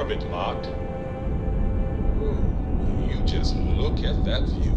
orbit locked. Ooh, you just look at that view.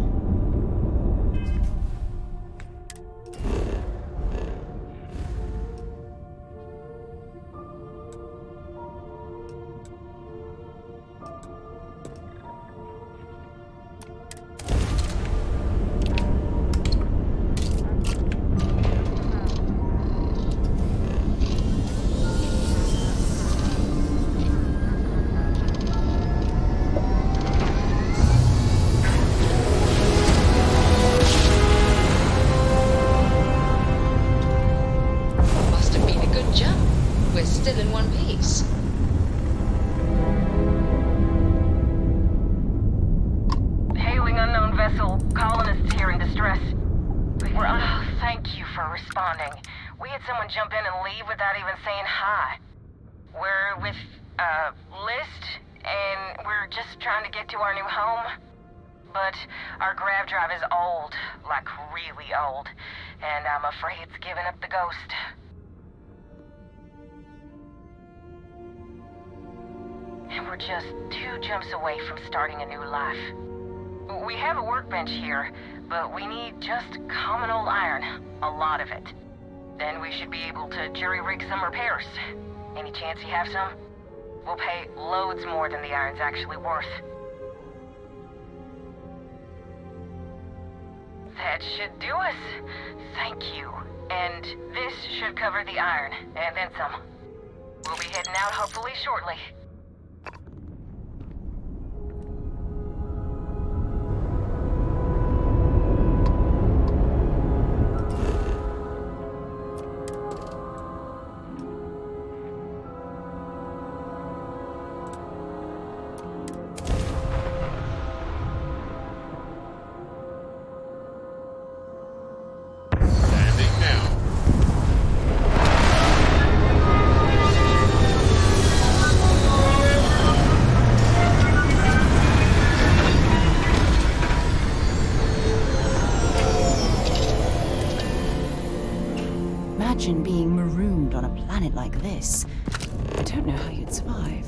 We're just 2 jumps away from starting a new life. We have a workbench here, but we need just common old iron. A lot of it. Then we should be able to jury-rig some repairs. Any chance you have some? We'll pay loads more than the iron's actually worth. That should do us. Thank you. And this should cover the iron, and then some. We'll be heading out hopefully shortly. Imagine being marooned on a planet like this. I don't know how you'd survive.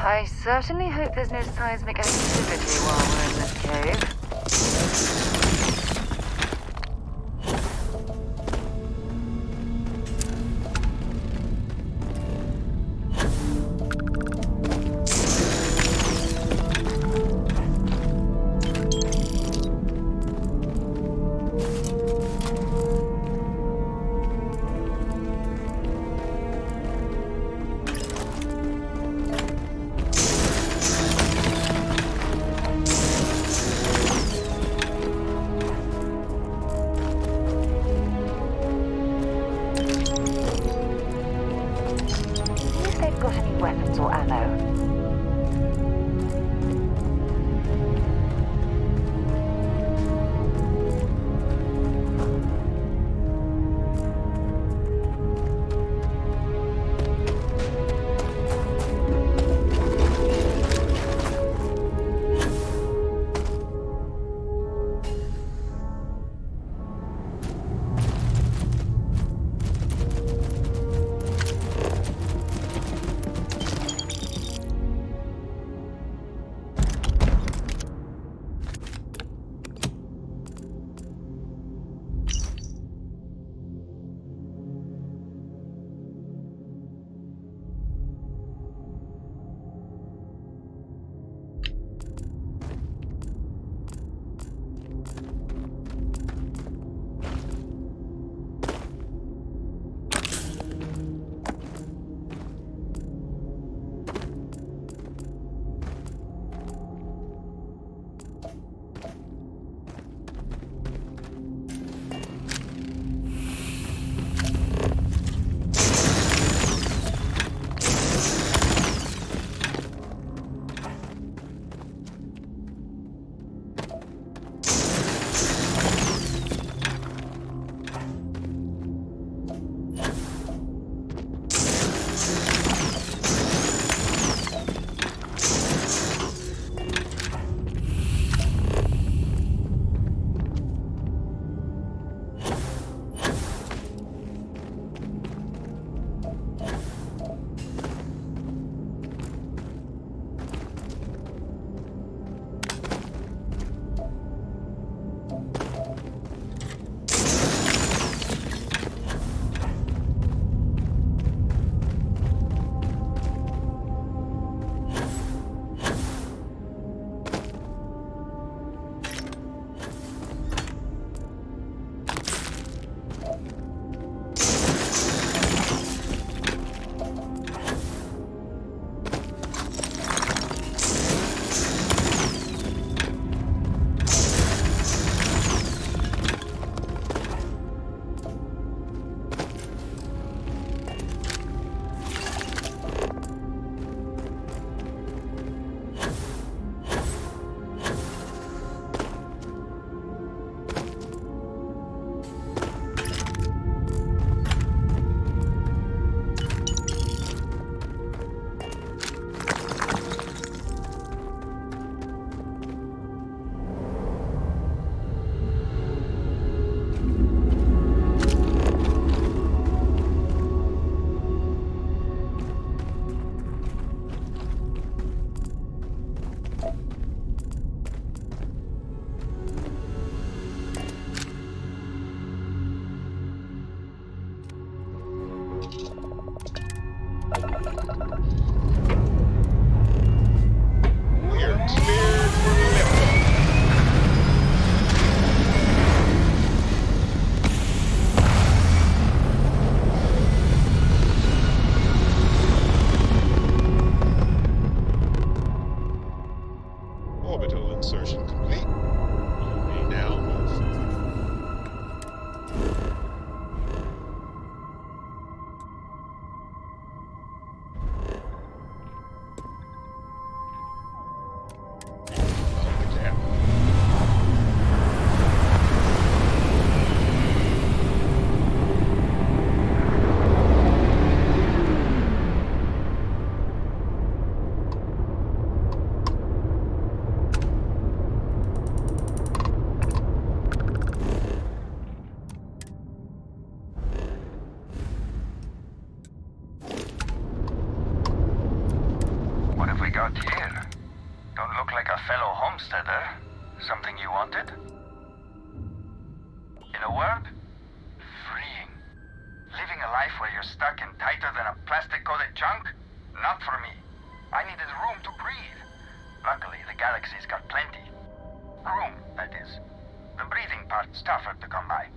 I certainly hope there's no seismic activity while we're in this cave. Insertion complete. You may now move forward. Follow the camera. What have we got here? Don't look like a fellow homesteader. Something you wanted? In a word, freeing. Living a life where you're stuck in tighter than a plastic-coated chunk? Not for me. I needed room to breathe. Luckily, the galaxy's got plenty. Room, that is. The breathing part's tougher to come by.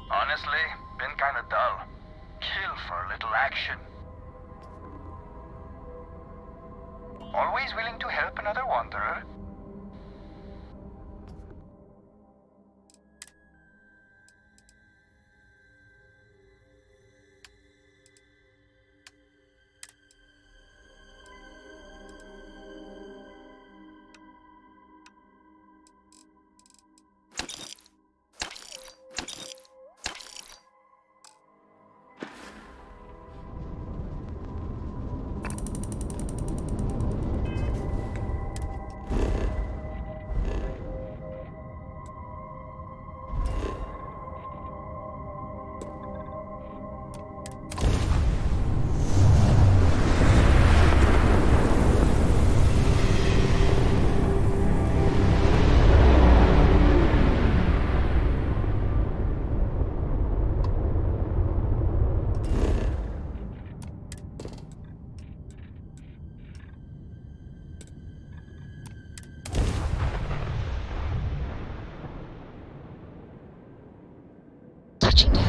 Honestly, been kinda dull. Kill for a little action. Always willing to help another wanderer. Touching down.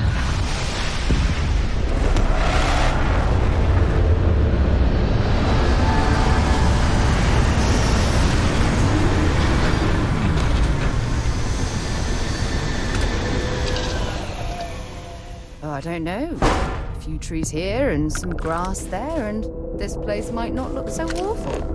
Oh, I don't know. A few trees here and some grass there, and this place might not look so awful.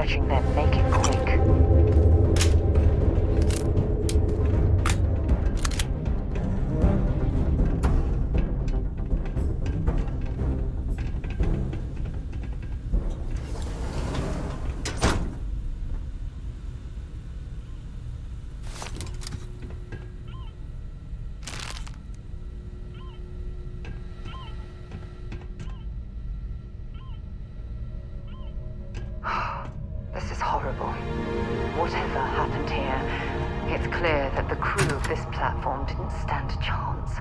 stretching them. Make it quick. This is horrible. Whatever happened here, it's clear that the crew of this platform didn't stand a chance.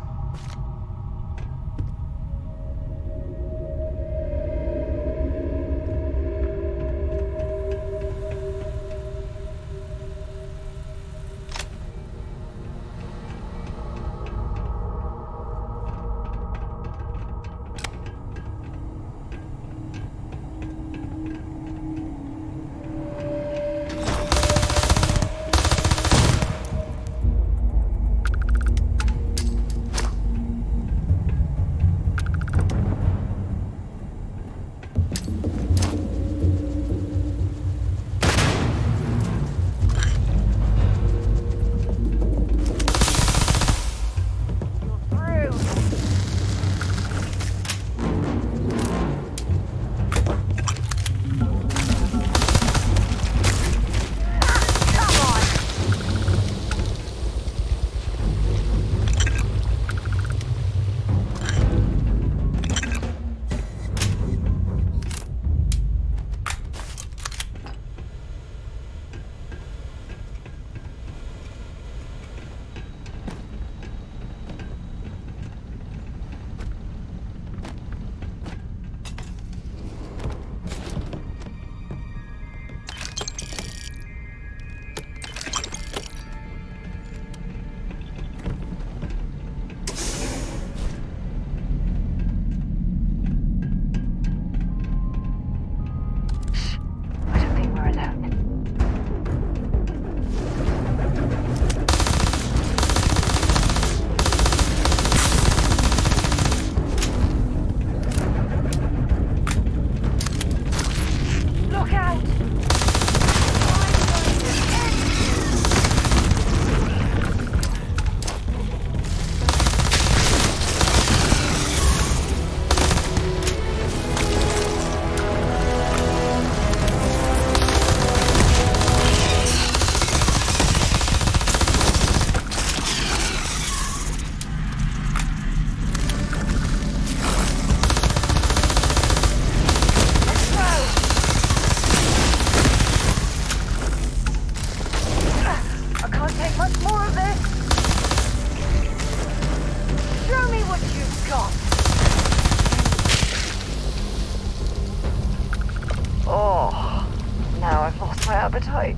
appetite.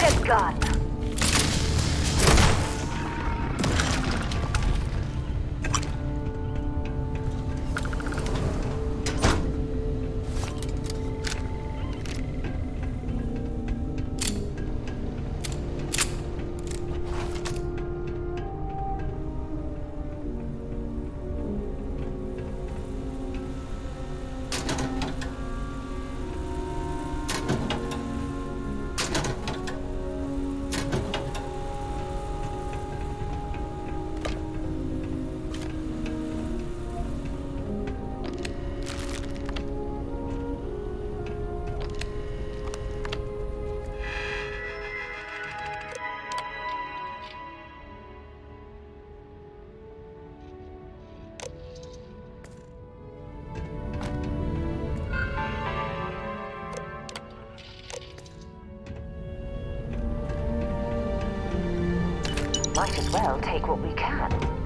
hired gun! Might as well take what we can.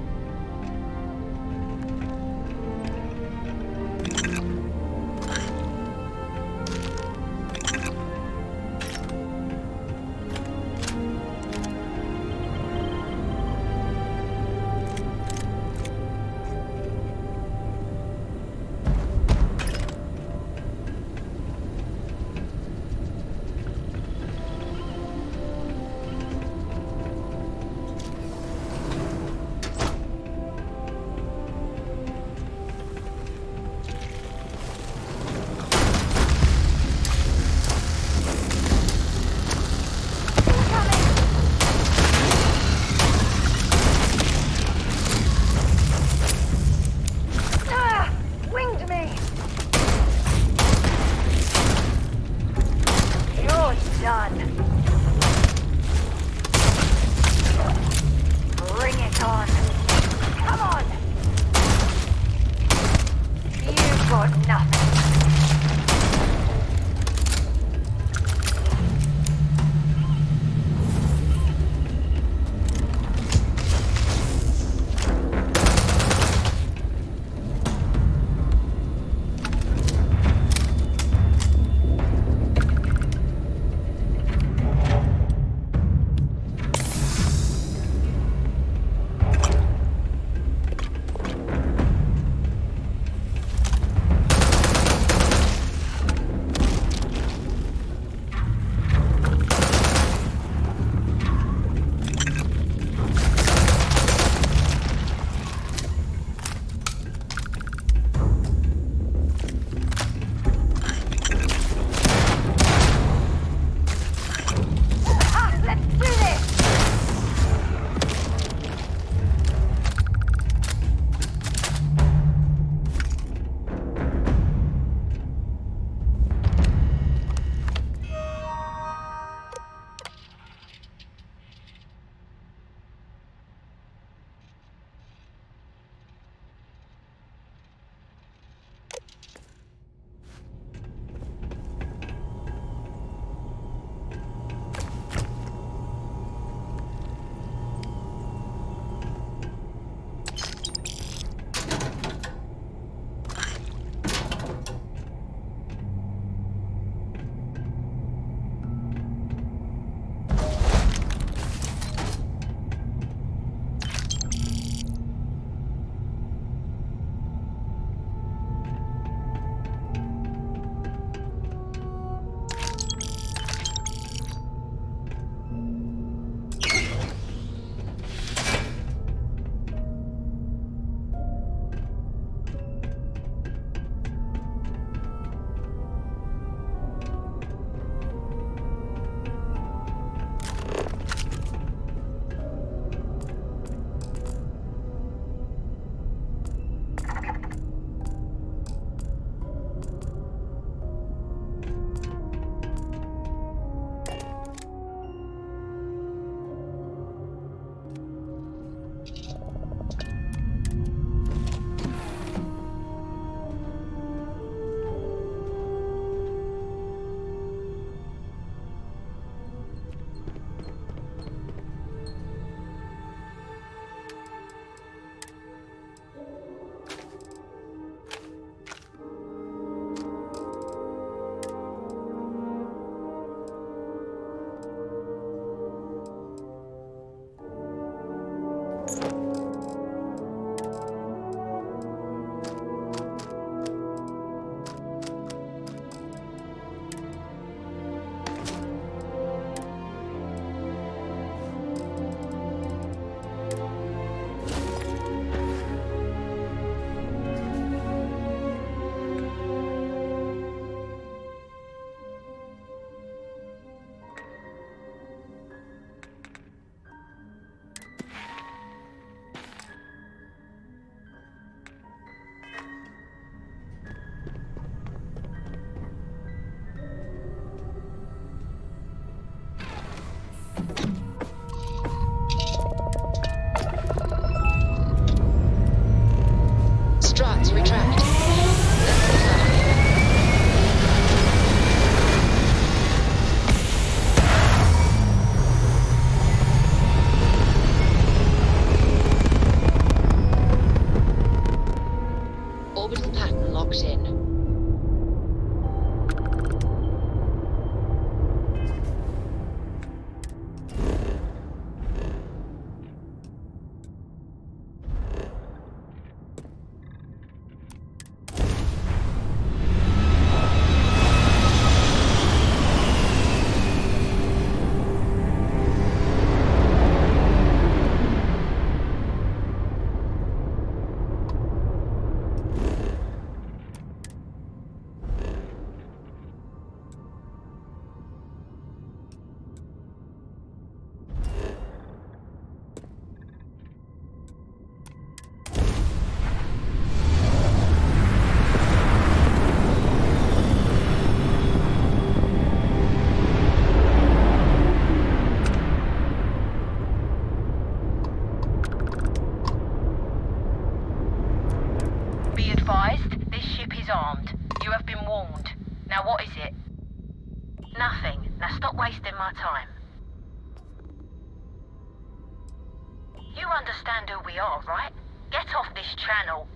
You understand who we are, right? Get off this channel.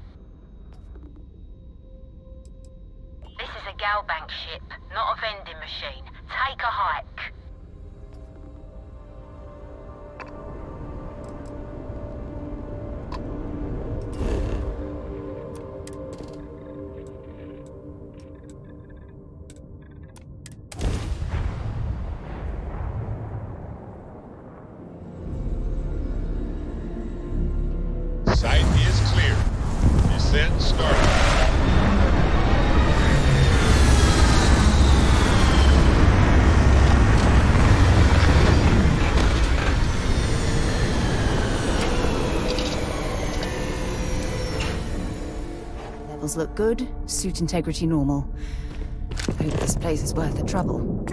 This is a Galbank ship, not a vending machine. Take a hike. Sight is clear. Descent started. Levels look good, suit integrity normal. Hope this place is worth the trouble.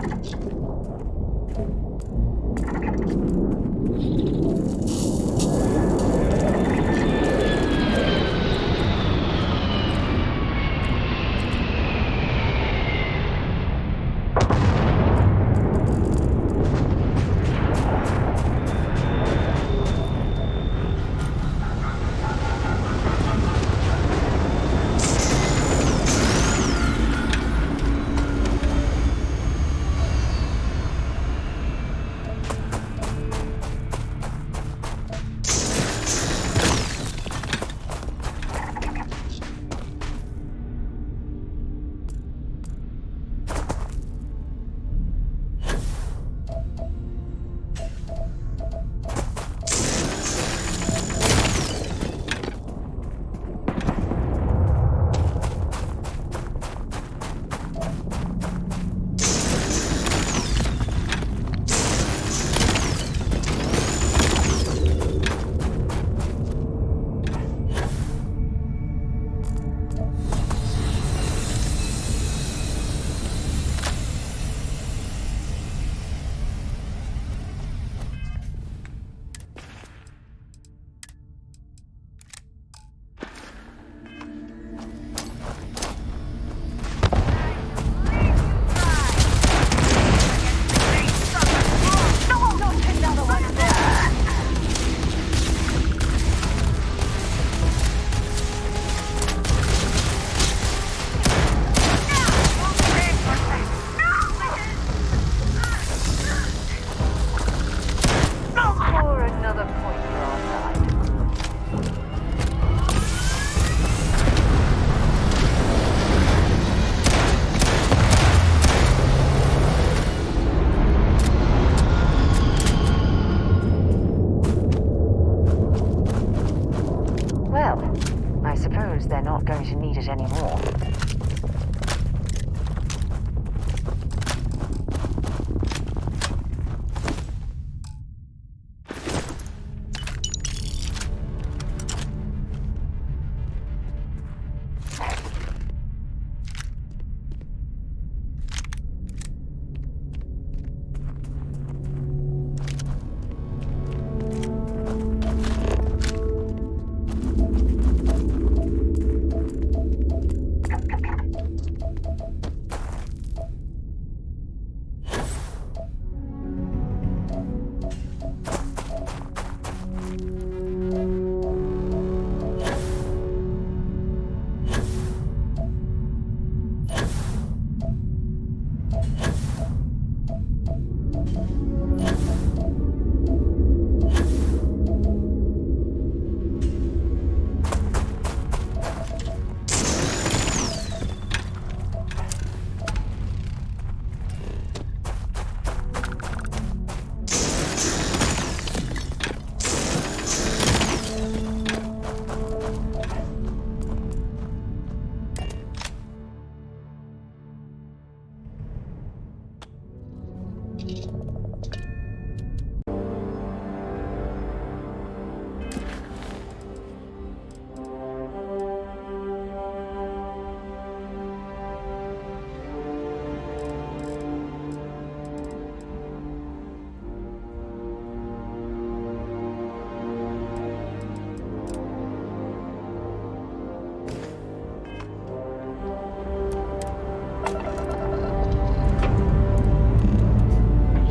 They're not going to need it anymore.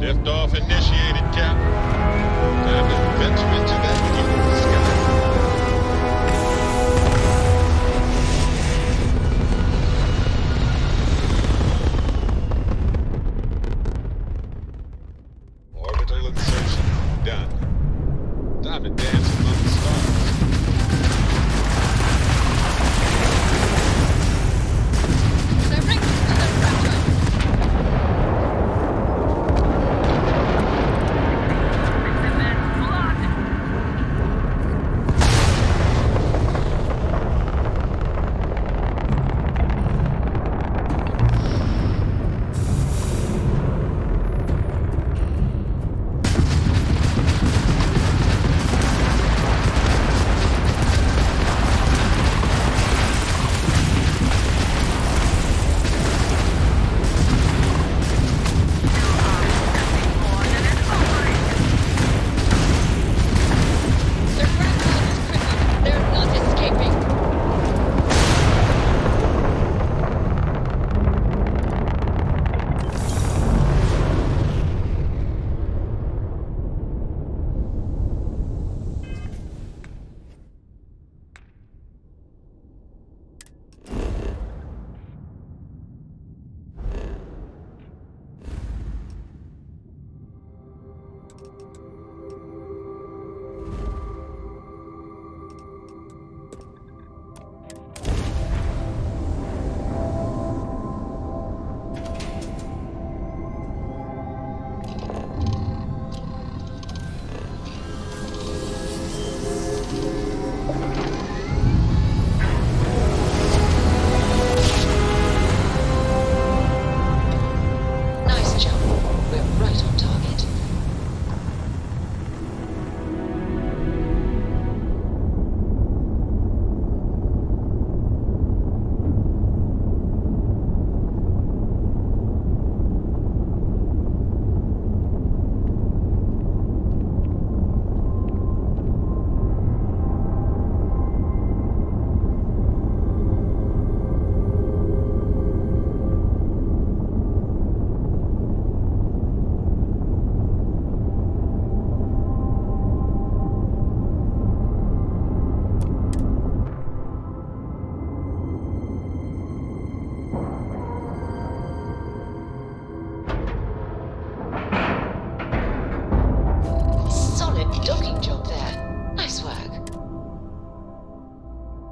Liftoff initiated, Captain. Time to venture into that blue sky. Orbital insertion done. Time to dance among the stars.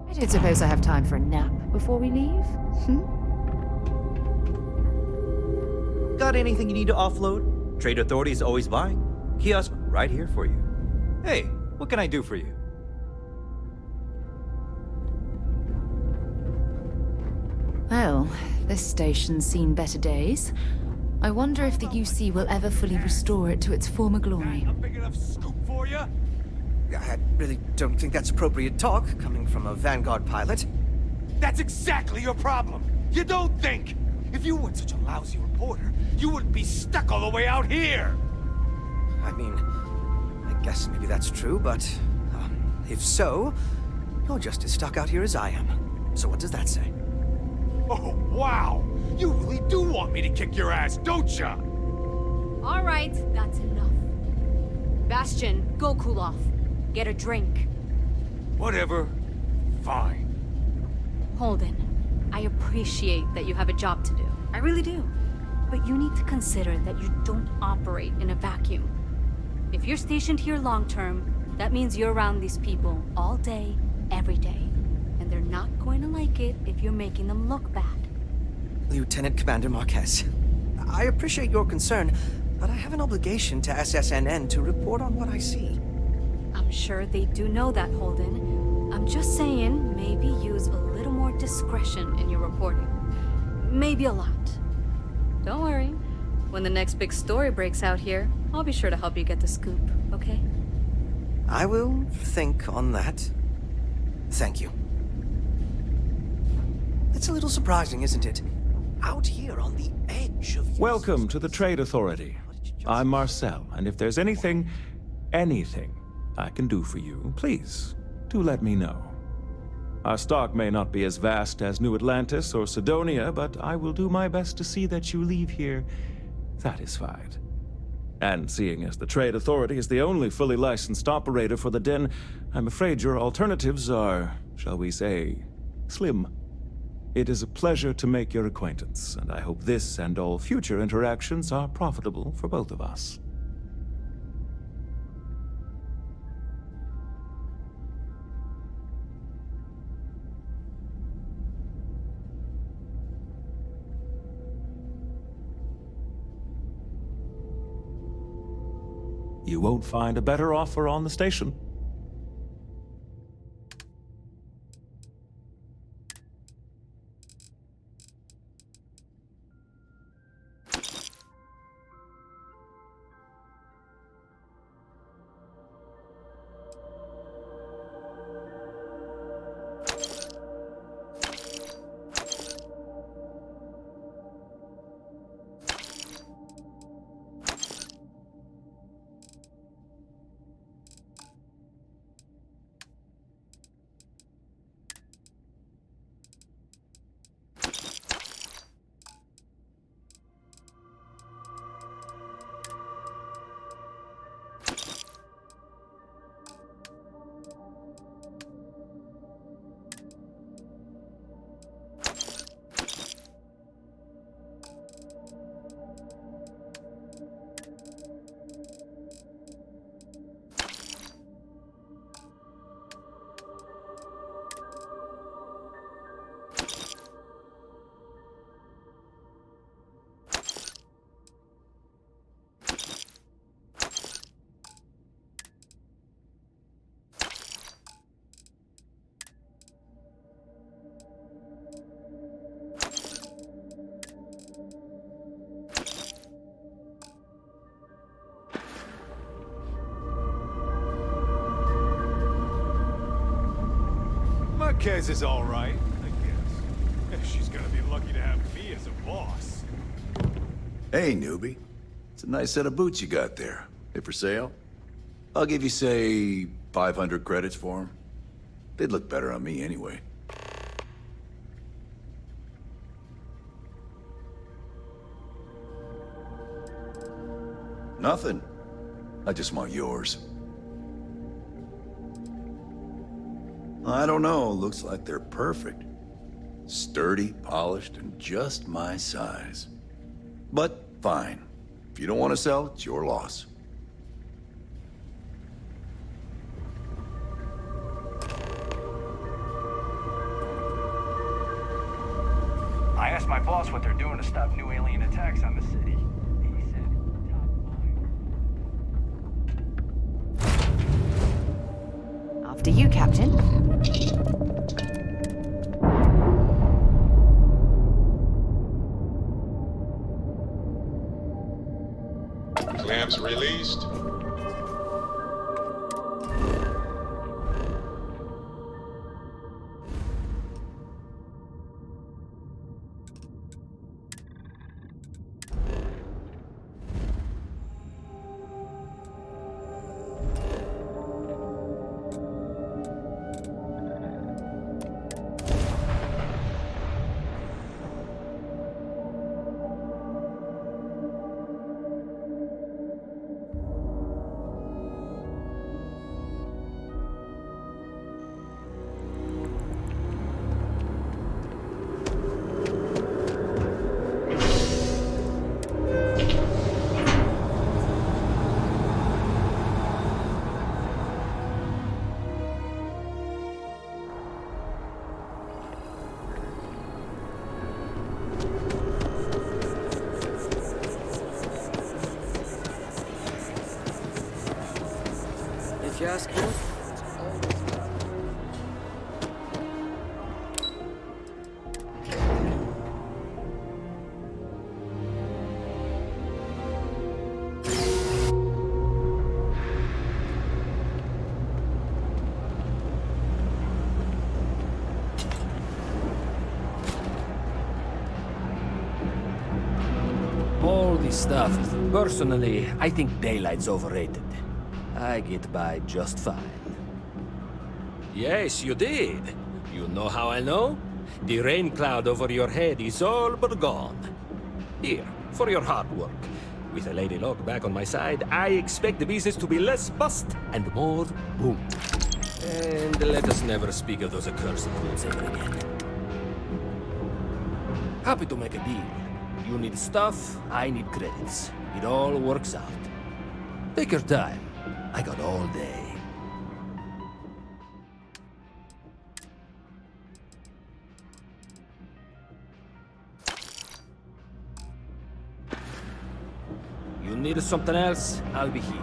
I don't suppose I have time for a nap before we leave? Got anything you need to offload? Trade Authority's always buying. Kiosk right here for you. Hey, what can I do for you? Well, this station's seen better days. I wonder if the UC will ever fully restore it to its former glory. A big enough scoop for you? I really don't think that's appropriate talk, coming from a Vanguard pilot. That's exactly your problem. You don't think. If you weren't such a lousy reporter, you wouldn't be stuck all the way out here. I mean, I guess maybe that's true, but if so, you're just as stuck out here as I am. So what does that say? Oh, wow. You really do want me to kick your ass, don't ya? All right, that's enough. Bastion, go cool off. Get a drink. Whatever. Fine. Holden, I appreciate that you have a job to do. I really do. But you need to consider that you don't operate in a vacuum. If you're stationed here long term, that means you're around these people all day, every day. And they're not going to like it if you're making them look bad. Lieutenant Commander Marquez, I appreciate your concern, but I have an obligation to SSNN to report on what I see. I'm sure they do know that, Holden. I'm just saying, maybe use a little more discretion in your reporting. Maybe a lot. Don't worry. When the next big story breaks out here, I'll be sure to help you get the scoop, okay? I will think on that. Thank you. It's a little surprising, isn't it? Out here on the edge of... Welcome to the Trade Authority. I'm Marcel, and if there's anything I can do for you, please, do let me know. Our stock may not be as vast as New Atlantis or Sidonia, but I will do my best to see that you leave here satisfied. And seeing as the Trade Authority is the only fully licensed operator for the Den, I'm afraid your alternatives are, shall we say, slim. It is a pleasure to make your acquaintance, and I hope this and all future interactions are profitable for both of us. You won't find a better offer on the station. Marquez is all right, I guess. She's gonna be lucky to have me as a boss. Hey, newbie. It's a nice set of boots you got there. They for sale? I'll give you, say, 500 credits for them. They'd look better on me anyway. Nothing. I just want yours. I don't know. Looks like they're perfect. Sturdy, polished, and just my size. But fine. If you don't want to sell, it's your loss. I asked my boss what they're doing to stop new alien attacks on the city. He said, top line. After you, Captain. Clamps released. Just good. All this stuff, personally, I think daylight's overrated. I get by just fine. Yes, you did. You know how I know? The rain cloud over your head is all but gone. Here, for your hard work. With a Lady Luck back on my side, I expect the business to be less bust and more boom. And let us never speak of those accursed rules ever again. Happy to make a deal. You need stuff, I need credits. It all works out. Take your time. I got all day. You need something else, I'll be here.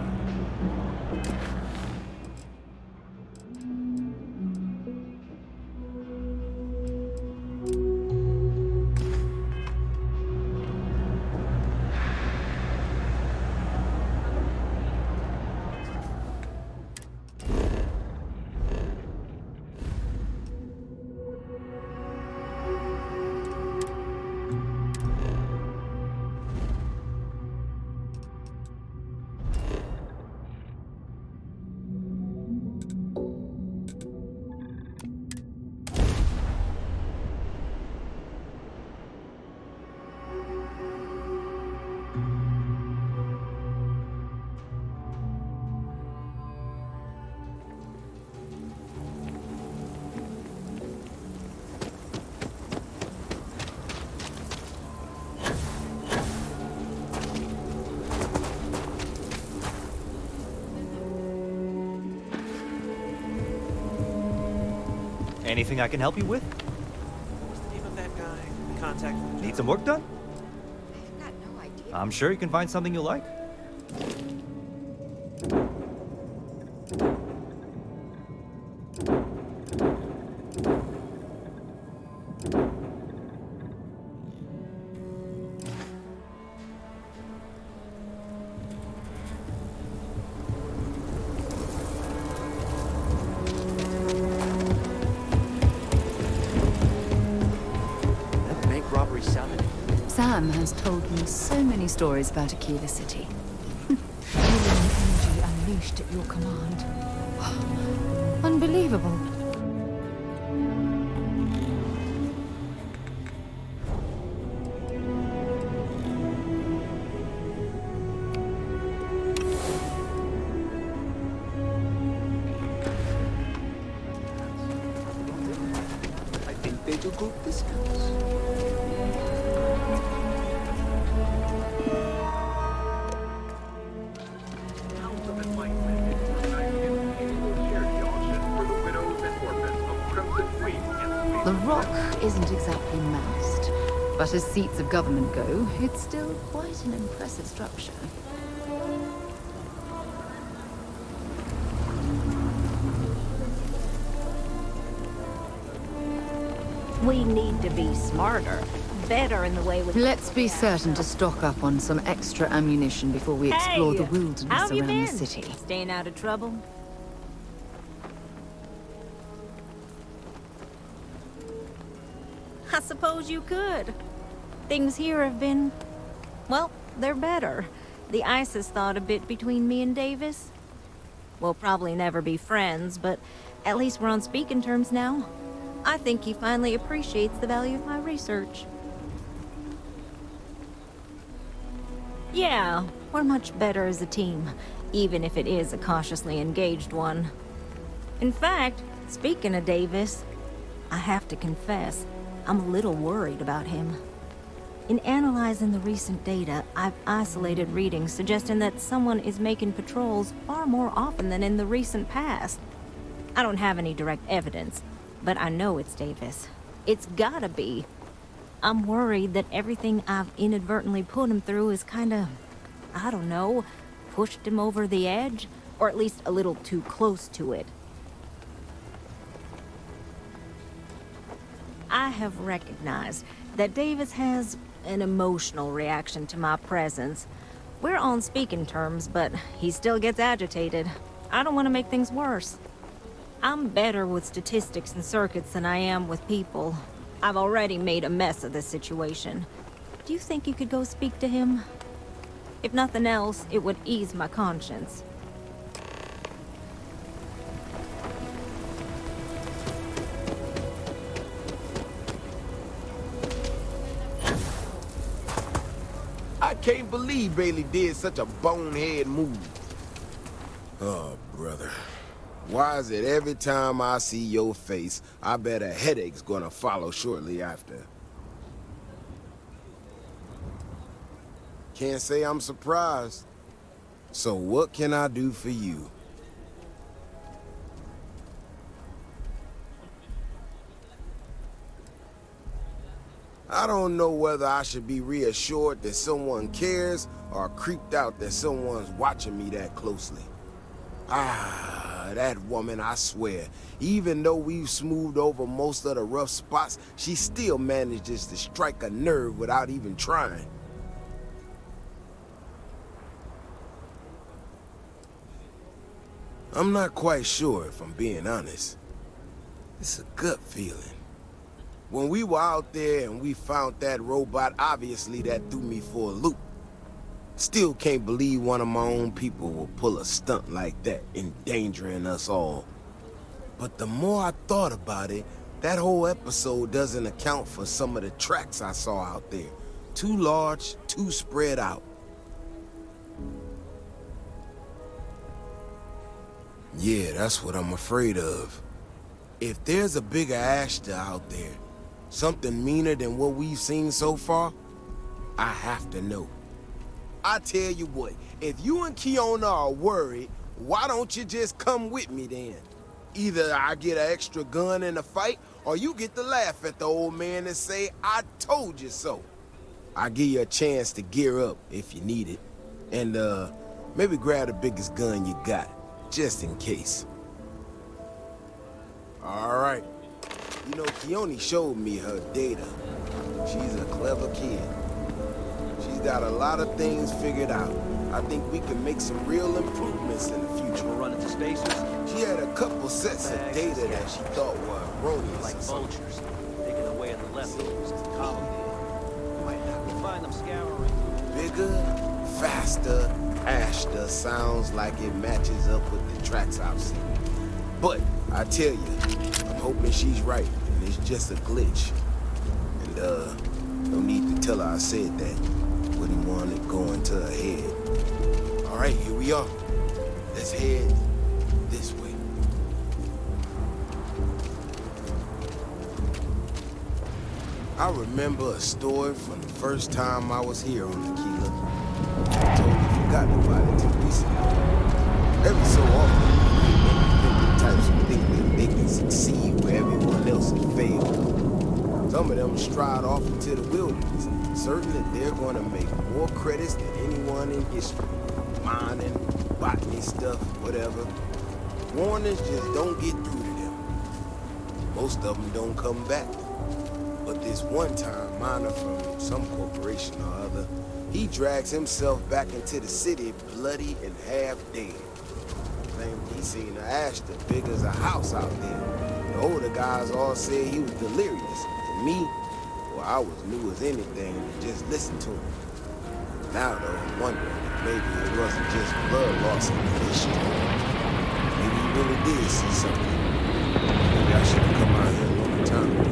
Anything I can help you with? What's the name of that guy? Contact. Need some work done? I've got no idea. I'm sure you can find something you'll like. Sam has told me so many stories about Aquila City. Alien energy unleashed at your command. Unbelievable. I think they do group discounts. The rock isn't exactly massed, but as seats of government go, it's still quite an impressive structure. We need to be smarter, better in the way we... Let's be certain to stock up on some extra ammunition before we explore the wilderness how've you around been? the city. Staying out of trouble? I suppose you could. Things here have been... well, they're better. The ice has thawed a bit between me and Davis. We'll probably never be friends, but at least we're on speaking terms now. I think he finally appreciates the value of my research. Yeah, we're much better as a team, even if it is a cautiously engaged one. In fact, speaking of Davis, I have to confess, I'm a little worried about him. In analyzing the recent data, I've isolated readings suggesting that someone is making patrols far more often than in the recent past. I don't have any direct evidence, but I know it's Davis. It's gotta be. I'm worried that everything I've inadvertently put him through is kinda, I don't know, pushed him over the edge, or at least a little too close to it. I have recognized that Davis has an emotional reaction to my presence. We're on speaking terms, but he still gets agitated. I don't want to make things worse. I'm better with statistics and circuits than I am with people. I've already made a mess of this situation. Do you think you could go speak to him? If nothing else, it would ease my conscience. I can't believe Bailey did such a bonehead move. Oh, brother. Why is it every time I see your face, I bet a headache's gonna follow shortly after? Can't say I'm surprised. So what can I do for you? I don't know whether I should be reassured that someone cares or creeped out that someone's watching me that closely. Ah, that woman, I swear. Even though we've smoothed over most of the rough spots, she still manages to strike a nerve without even trying. I'm not quite sure if I'm being honest. It's a gut feeling. When we were out there and we found that robot, obviously that threw me for a loop. Still can't believe one of my own people will pull a stunt like that, endangering us all. But the more I thought about it, that whole episode doesn't account for some of the tracks I saw out there. Too large, too spread out. Yeah, that's what I'm afraid of. If there's a bigger Ashta out there, something meaner than what we've seen so far, I have to know. I tell you what, if you and Kiona are worried, why don't you just come with me then? Either I get an extra gun in the fight, or you get to laugh at the old man and say, I told you so. I'll give you a chance to gear up if you need it. And, maybe grab the biggest gun you got, just in case. All right. You know, Keone showed me her data. She's a clever kid. She's got a lot of things figured out. I think we can make some real improvements in the future. We'll run into stations. She had a couple sets of data that she thought were erroneous. Like vultures, taking away at the leftovers as the column did. Might not we'll find them scouring. Bigger, faster, Ashta sounds like it matches up with the tracks I've seen. But I tell you, I'm hoping she's right, and it's just a glitch. And, no need to tell her I said that. Wouldn't want it going to her head. All right, here we are. Let's head this way. I remember a story from the first time I was here on Aquila. I totally forgot about it till recently. Every so often, independent types who think they can succeed where everyone else has failed. Some of them stride off into the wilderness, certain that they're going to make more credits than anyone in history. Mining, botany stuff, whatever. Warnings just don't get through to them. Most of them don't come back. But this one time, miner from some corporation or other, he drags himself back into the city bloody and half dead. Claimed he seen an Ashta big as a house out there. The older guys all said he was delirious. And me, well, I was new as anything to just listen to him. Now, though, I'm wondering if maybe it wasn't just blood loss in the issue. Maybe he really did see something. Maybe I should have come out here a long time ago.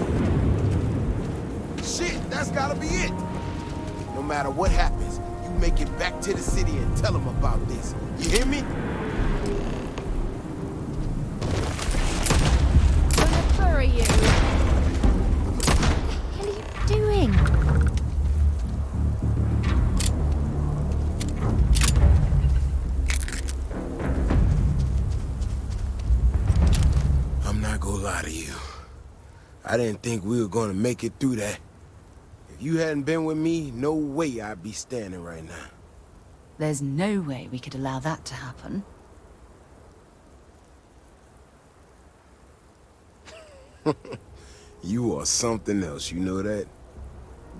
Shit, that's gotta be it! No matter what happens, you make it back to the city and tell them about this. You hear me? I'm gonna bury you! What are you doing? I'm not gonna lie to you. I didn't think we were gonna make it through that. If you hadn't been with me, no way I'd be standing right now. There's no way we could allow that to happen. You are something else, you know that?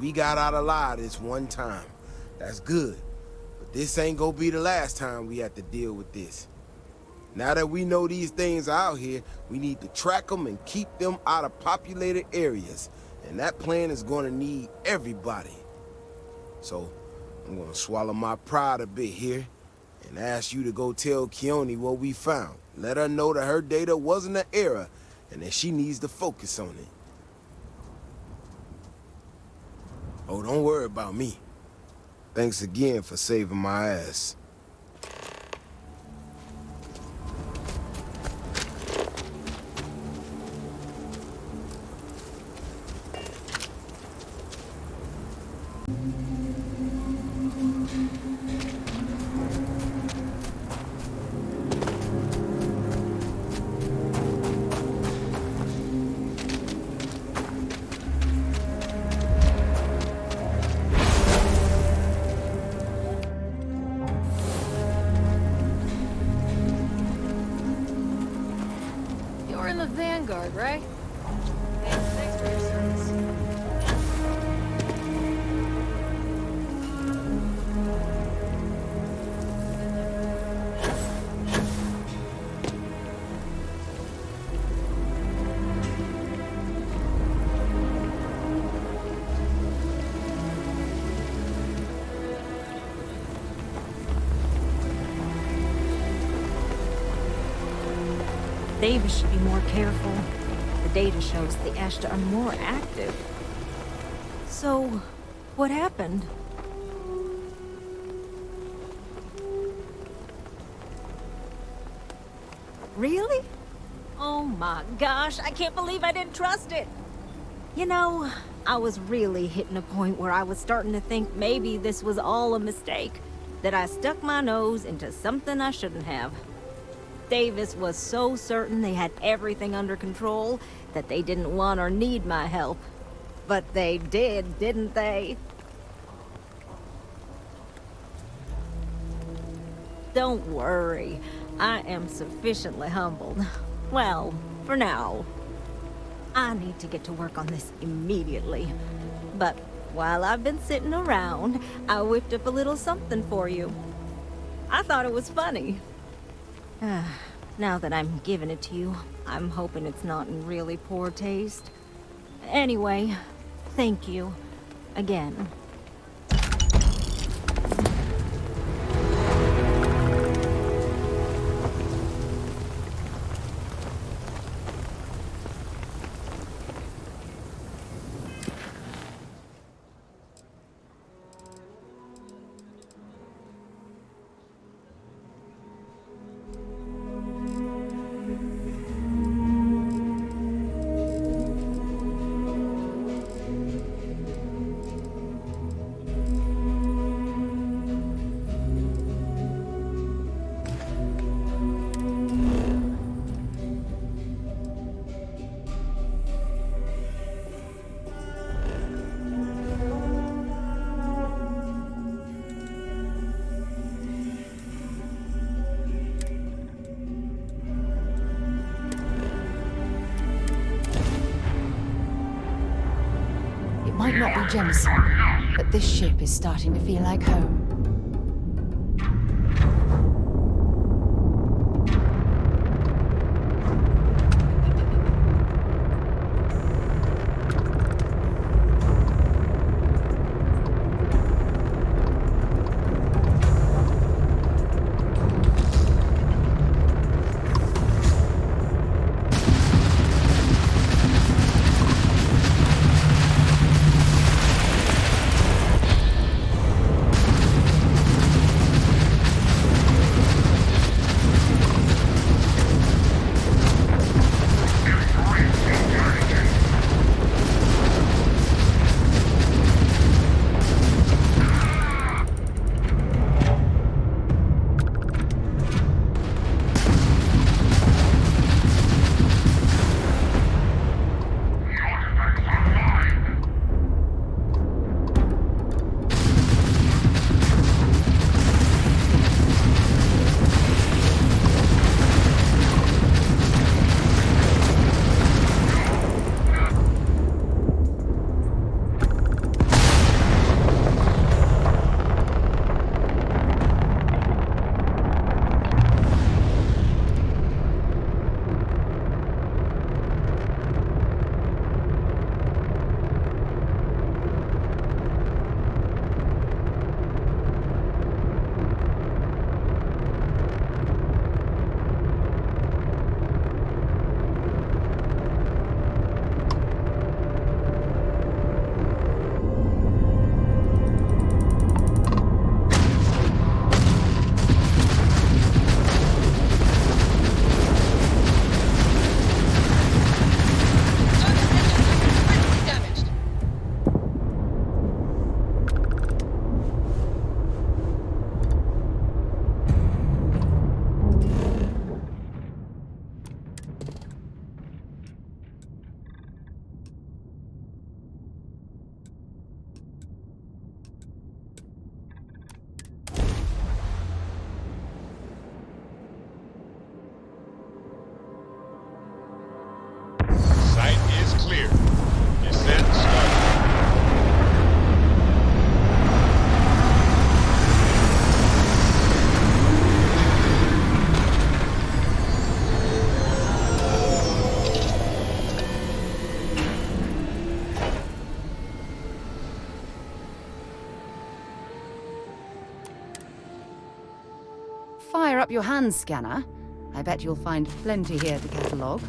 We got out alive this one time. That's good. But this ain't gonna be the last time we have to deal with this. Now that we know these things are out here, we need to track them and keep them out of populated areas. And that plan is gonna need everybody. So, I'm gonna swallow my pride a bit here and ask you to go tell Keone what we found. Let her know that her data wasn't an error and that she needs to focus on it. Oh, don't worry about me. Thanks again for saving my ass. You're in the Vanguard, right? Thanks for your service. Davis should be more careful. The data shows the Ashta are more active. So, what happened? Really? Oh my gosh, I can't believe I didn't trust it! You know, I was really hitting a point where I was starting to think maybe this was all a mistake. That I stuck my nose into something I shouldn't have. Davis was so certain they had everything under control that they didn't want or need my help. But they did, didn't they? Don't worry. I am sufficiently humbled. Well, for now. I need to get to work on this immediately. But while I've been sitting around, I whipped up a little something for you. I thought it was funny. Now that I'm giving it to you, I'm hoping it's not in really poor taste. Anyway, thank you. Again. Might not be Jemison, but this ship is starting to feel like home. clear. You're set and start. Fire up your hand scanner. I bet you'll find plenty here to catalogue.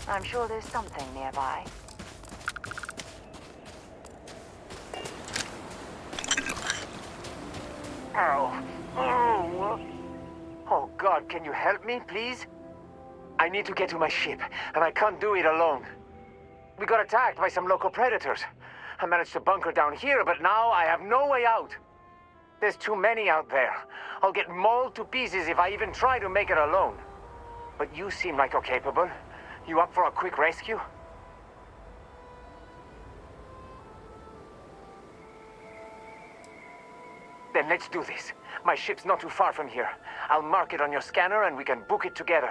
I'm sure there's something nearby. Ow. Oh, God, can you help me, please? I need to get to my ship, and I can't do it alone. We got attacked by some local predators. I managed to bunker down here, but now I have no way out. There's too many out there. I'll get mauled to pieces if I even try to make it alone. But you seem like you're capable. You up for a quick rescue? Then let's do this. My ship's not too far from here. I'll mark it on your scanner and we can book it together.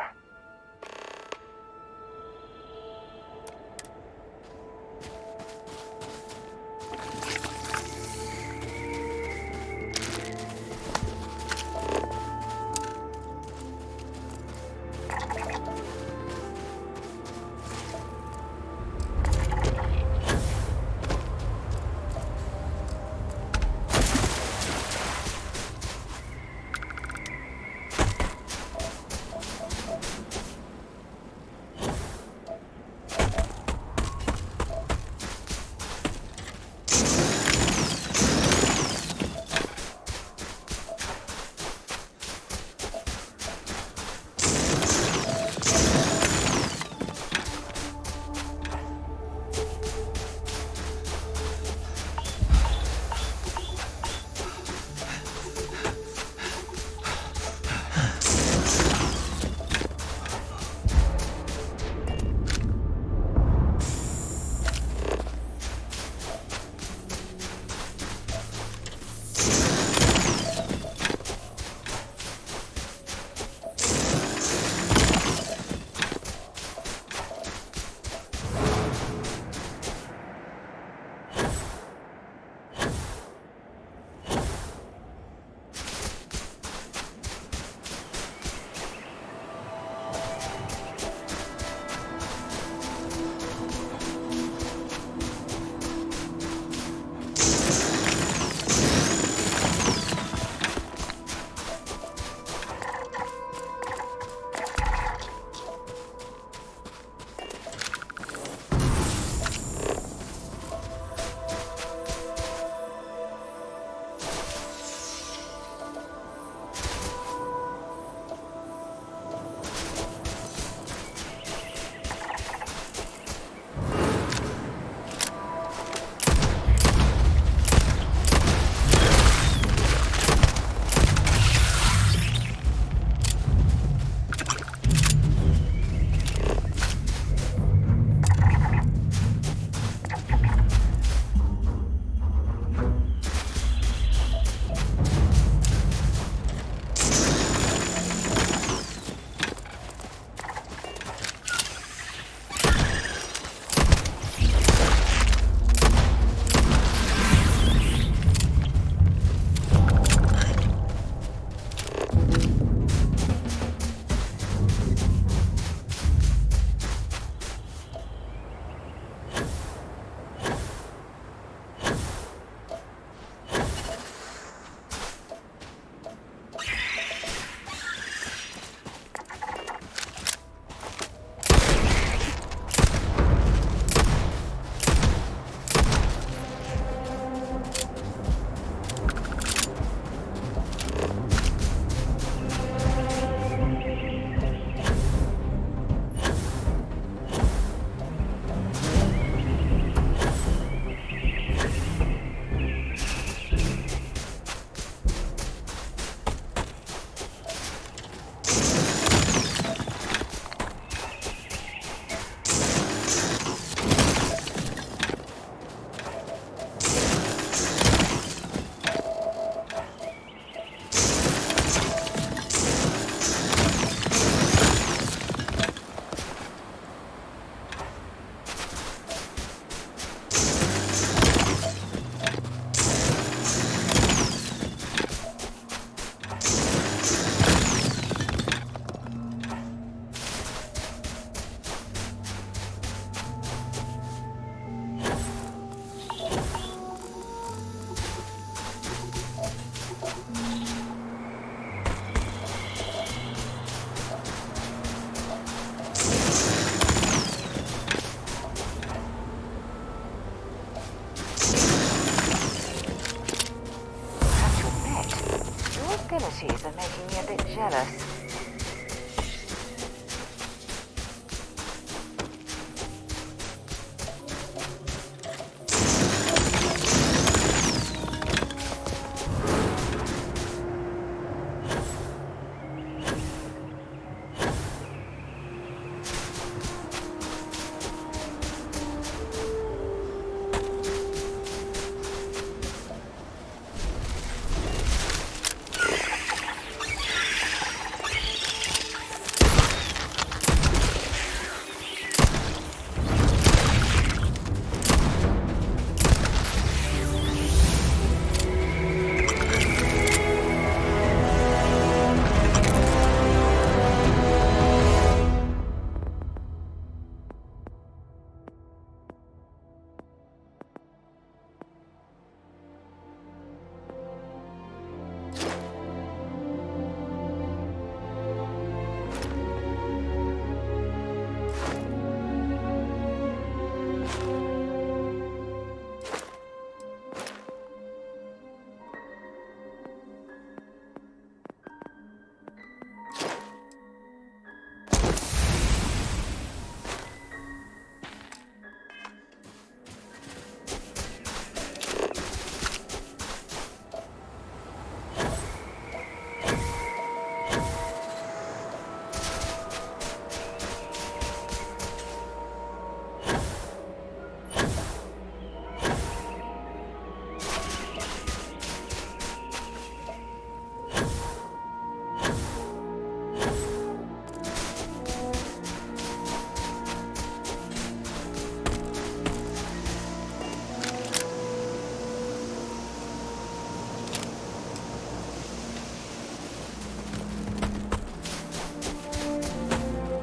facilities are making me a bit jealous.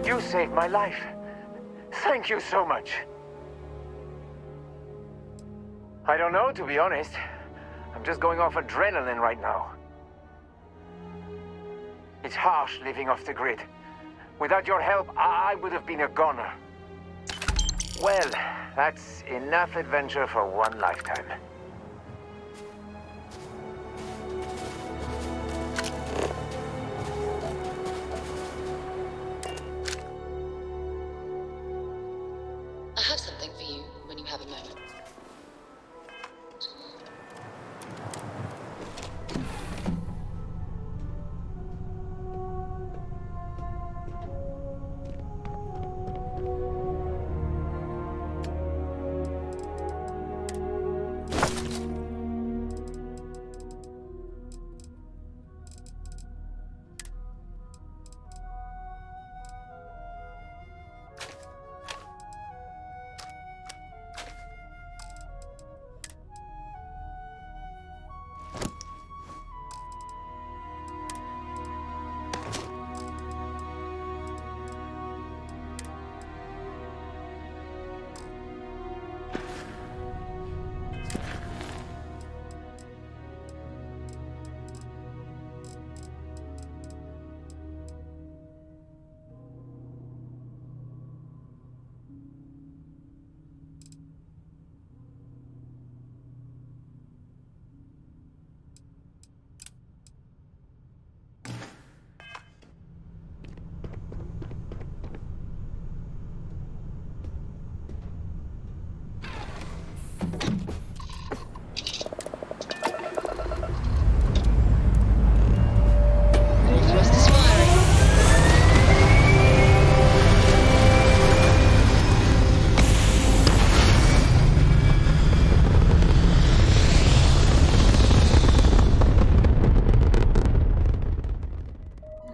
You saved my life. Thank you so much. I don't know, to be honest. I'm just going off adrenaline right now. It's harsh living off the grid. Without your help, I would have been a goner. Well, that's enough adventure for one lifetime. I have something for you when you have a moment.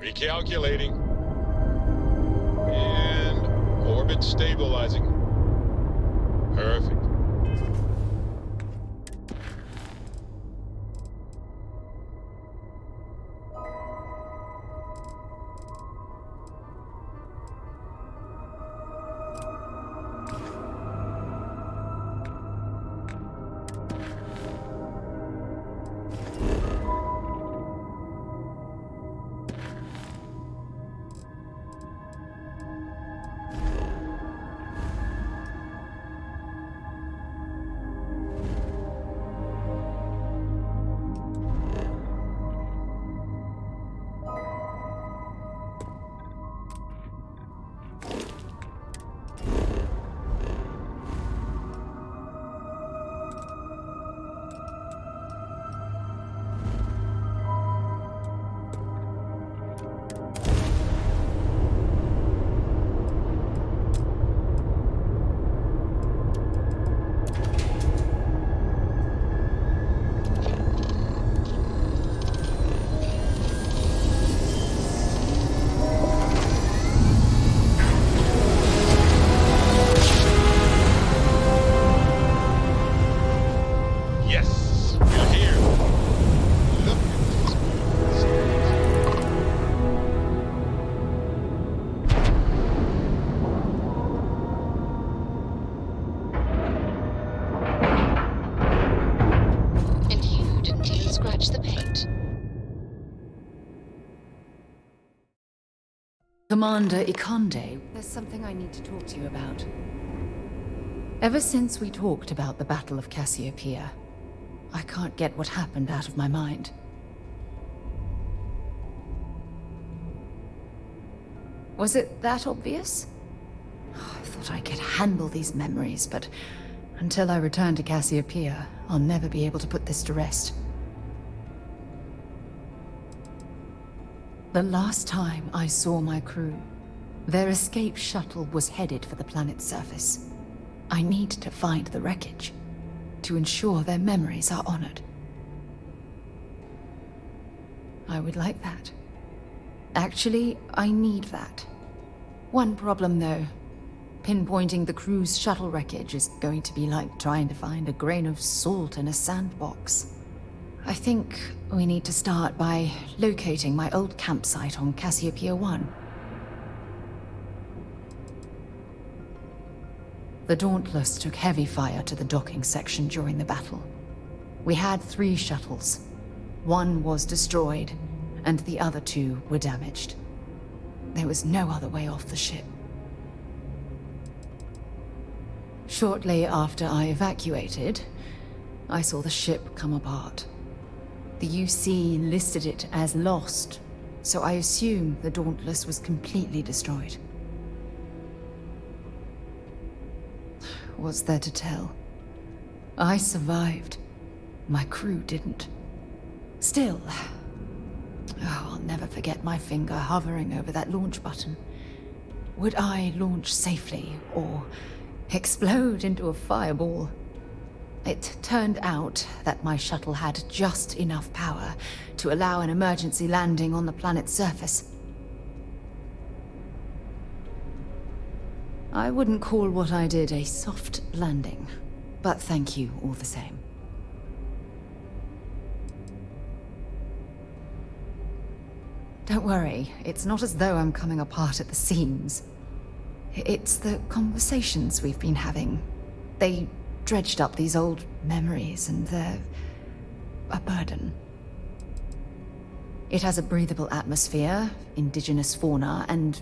Recalculating. And orbit stabilizing. Perfect. Commander Ikande, there's something I need to talk to you about. Ever since we talked about the Battle of Cassiopeia, I can't get what happened out of my mind. Was it that obvious? I thought I could handle these memories, but until I return to Cassiopeia, I'll never be able to put this to rest. The last time I saw my crew, their escape shuttle was headed for the planet's surface. I need to find the wreckage to ensure their memories are honored. I would like that. Actually, I need that. One problem, though. Pinpointing the crew's shuttle wreckage is going to be like trying to find a grain of salt in a sandbox. I think we need to start by locating my old campsite on Cassiopeia 1. The Dauntless took heavy fire to the docking section during the battle. We had 3 shuttles. One was destroyed, and the other 2 were damaged. There was no other way off the ship. Shortly after I evacuated, I saw the ship come apart. The UC listed it as lost, so I assume the Dauntless was completely destroyed. What's there to tell? I survived. My crew didn't. Still, I'll never forget my finger hovering over that launch button. Would I launch safely, or explode into a fireball? It turned out that my shuttle had just enough power to allow an emergency landing on the planet's surface. I wouldn't call what I did a soft landing, but thank you all the same. Don't worry, it's not as though I'm coming apart at the seams. It's the conversations we've been having. They dredged up these old memories, and they're a burden. It has a breathable atmosphere, indigenous fauna, and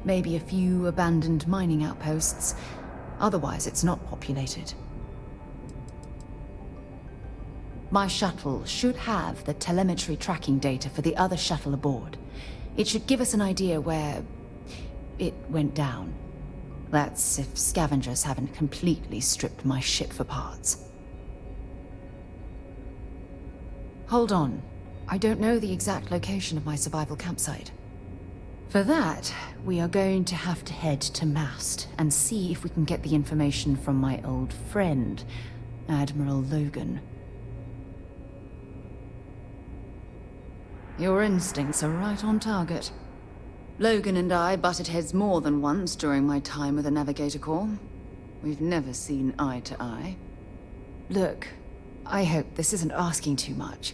maybe a few abandoned mining outposts. Otherwise, it's not populated. My shuttle should have the telemetry tracking data for the other shuttle aboard. It should give us an idea where it went down. That's if scavengers haven't completely stripped my ship for parts. Hold on. I don't know the exact location of my survival campsite. For that, we are going to have to head to Mast and see if we can get the information from my old friend, Admiral Logan. Your instincts are right on target. Logan and I butted heads more than once during my time with the Navigator Corps. We've never seen eye to eye. Look, I hope this isn't asking too much.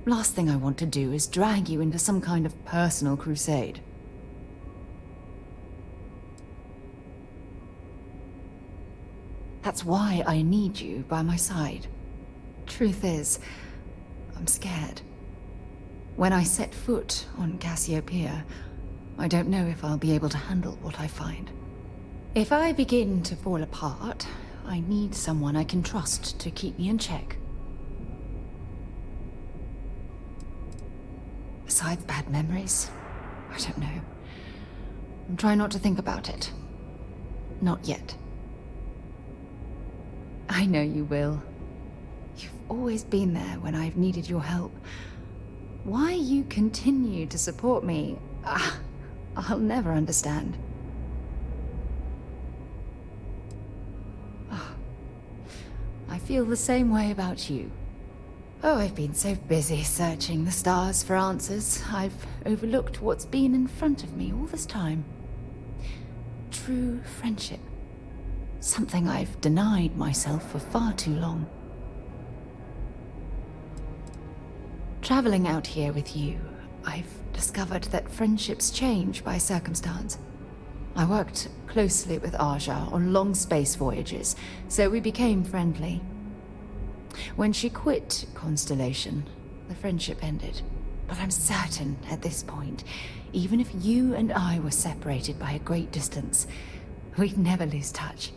Last thing I want to do is drag you into some kind of personal crusade. That's why I need you by my side. Truth is, I'm scared. When I set foot on Cassiopeia, I don't know if I'll be able to handle what I find. If I begin to fall apart, I need someone I can trust to keep me in check. Besides bad memories, I don't know. I'm trying not to think about it. Not yet. I know you will. You've always been there when I've needed your help. Why you continue to support me, I'll never understand. Oh, I feel the same way about you. Oh, I've been so busy searching the stars for answers, I've overlooked what's been in front of me all this time. True friendship. Something I've denied myself for far too long. Traveling out here with you, I've discovered that friendships change by circumstance. I worked closely with Aja on long space voyages, so we became friendly. When she quit Constellation, the friendship ended. But I'm certain at this point, even if you and I were separated by a great distance, we'd never lose touch.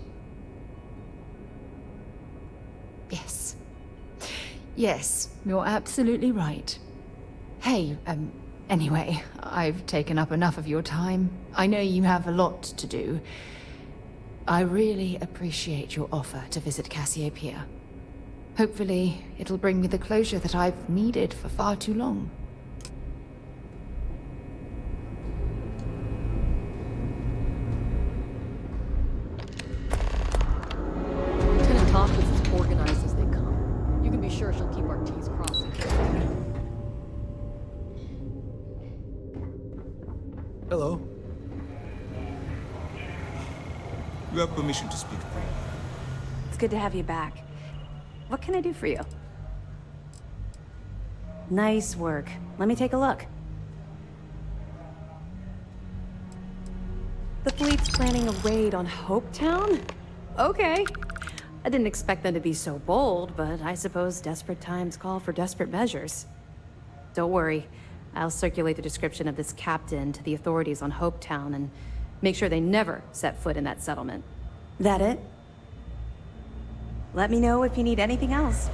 Yes. Yes, you're absolutely right. Hey, anyway, I've taken up enough of your time. I know you have a lot to do. I really appreciate your offer to visit Cassiopeia. Hopefully, it'll bring me the closure that I've needed for far too long. Lieutenant Tompkins is organized as they come. You can be sure she'll keep our T's crossed. Hello. You have permission to speak. It's good to have you back. What can I do for you? Nice work. Let me take a look. The fleet's planning a raid on Hopetown? Okay. I didn't expect them to be so bold, but I suppose desperate times call for desperate measures. Don't worry. I'll circulate the description of this captain to the authorities on Hopetown and make sure they never set foot in that settlement. That it? Let me know if you need anything else.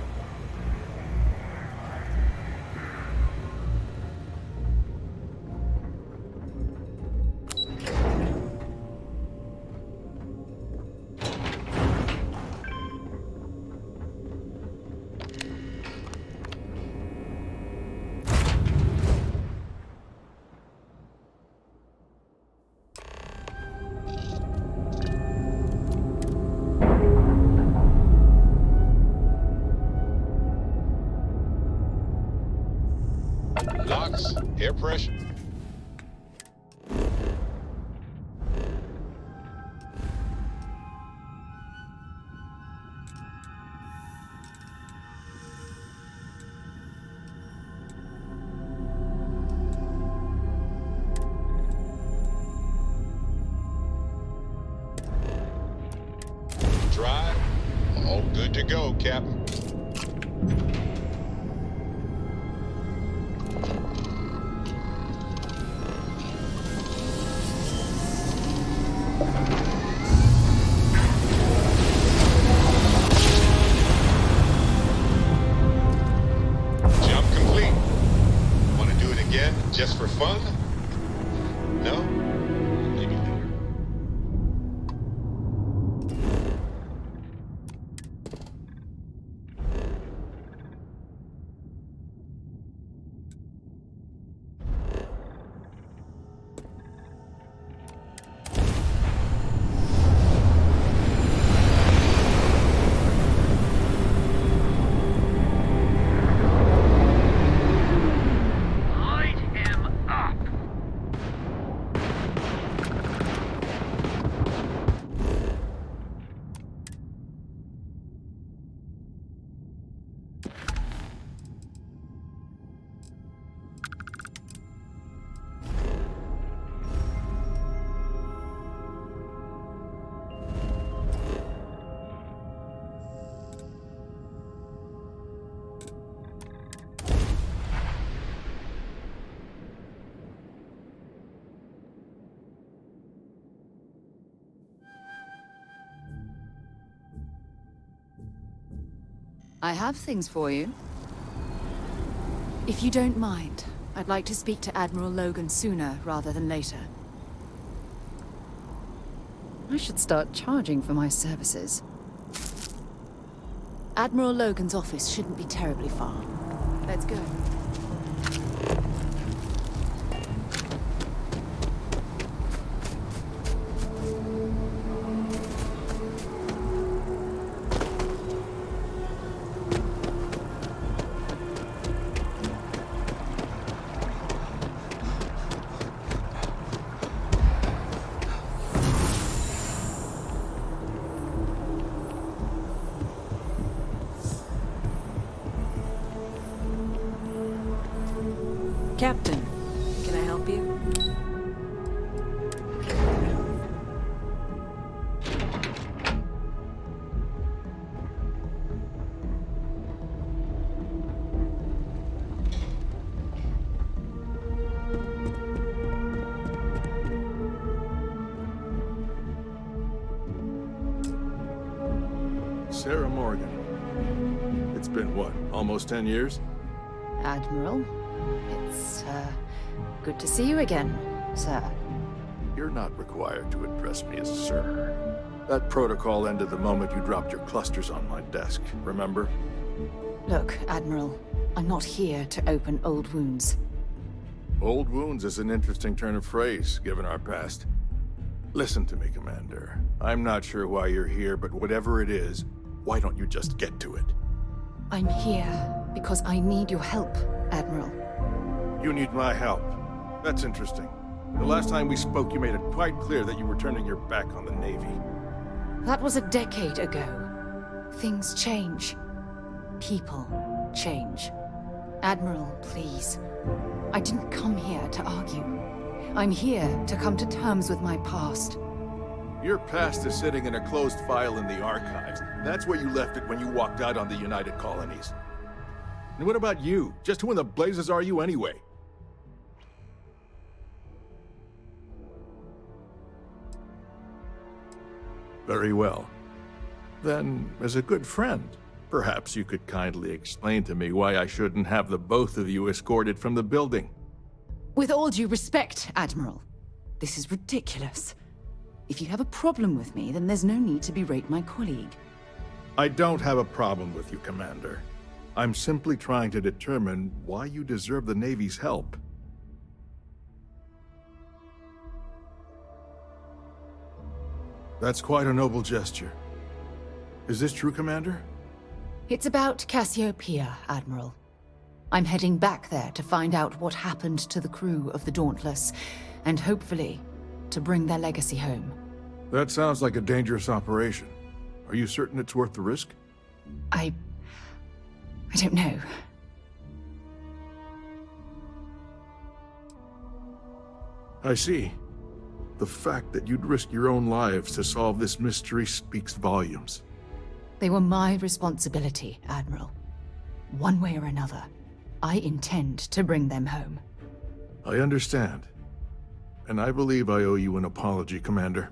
Locks, air pressure. Drive. All good to go, Captain. Jump complete. Want to do it again, just for fun? No? Maybe later. Light him up! I have things for you. If you don't mind, I'd like to speak to Admiral Logan sooner rather than later. I should start charging for my services. Admiral Logan's office shouldn't be terribly far. Let's go. Captain, can I help you? Sarah Morgan. It's been, what, almost 10 years? Admiral, it's, good to see you again, sir. You're not required to address me as sir. That protocol ended the moment you dropped your clusters on my desk, remember? Look, Admiral, I'm not here to open old wounds. Old wounds is an interesting turn of phrase, given our past. Listen to me, Commander. I'm not sure why you're here, but whatever it is, why don't you just get to it? I'm here because I need your help, Admiral. You need my help. That's interesting. The last time we spoke, you made it quite clear that you were turning your back on the Navy. That was a decade ago. Things change. People change. Admiral, please. I didn't come here to argue. I'm here to come to terms with my past. Your past is sitting in a closed file in the archives. That's where you left it when you walked out on the United Colonies. And what about you? Just who in the blazes are you anyway? Very well. Then, as a good friend, perhaps you could kindly explain to me why I shouldn't have the both of you escorted from the building. With all due respect, Admiral, this is ridiculous. If you have a problem with me, then there's no need to berate my colleague. I don't have a problem with you, Commander. I'm simply trying to determine why you deserve the Navy's help. That's quite a noble gesture. Is this true, Commander? It's about Cassiopeia, Admiral. I'm heading back there to find out what happened to the crew of the Dauntless, and hopefully, to bring their legacy home. That sounds like a dangerous operation. Are you certain it's worth the risk? I don't know. I see. The fact that you'd risk your own lives to solve this mystery speaks volumes. They were my responsibility, Admiral. One way or another, I intend to bring them home. I understand. And I believe I owe you an apology, Commander.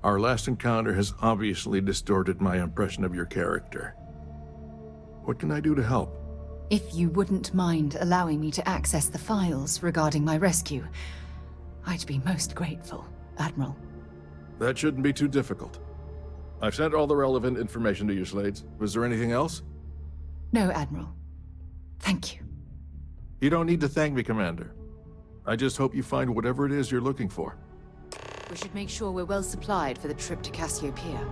Our last encounter has obviously distorted my impression of your character. What can I do to help? If you wouldn't mind allowing me to access the files regarding my rescue, I'd be most grateful, Admiral. That shouldn't be too difficult. I've sent all the relevant information to you, Slades. Was there anything else? No, Admiral. Thank you. You don't need to thank me, Commander. I just hope you find whatever it is you're looking for. We should make sure we're well supplied for the trip to Cassiopeia.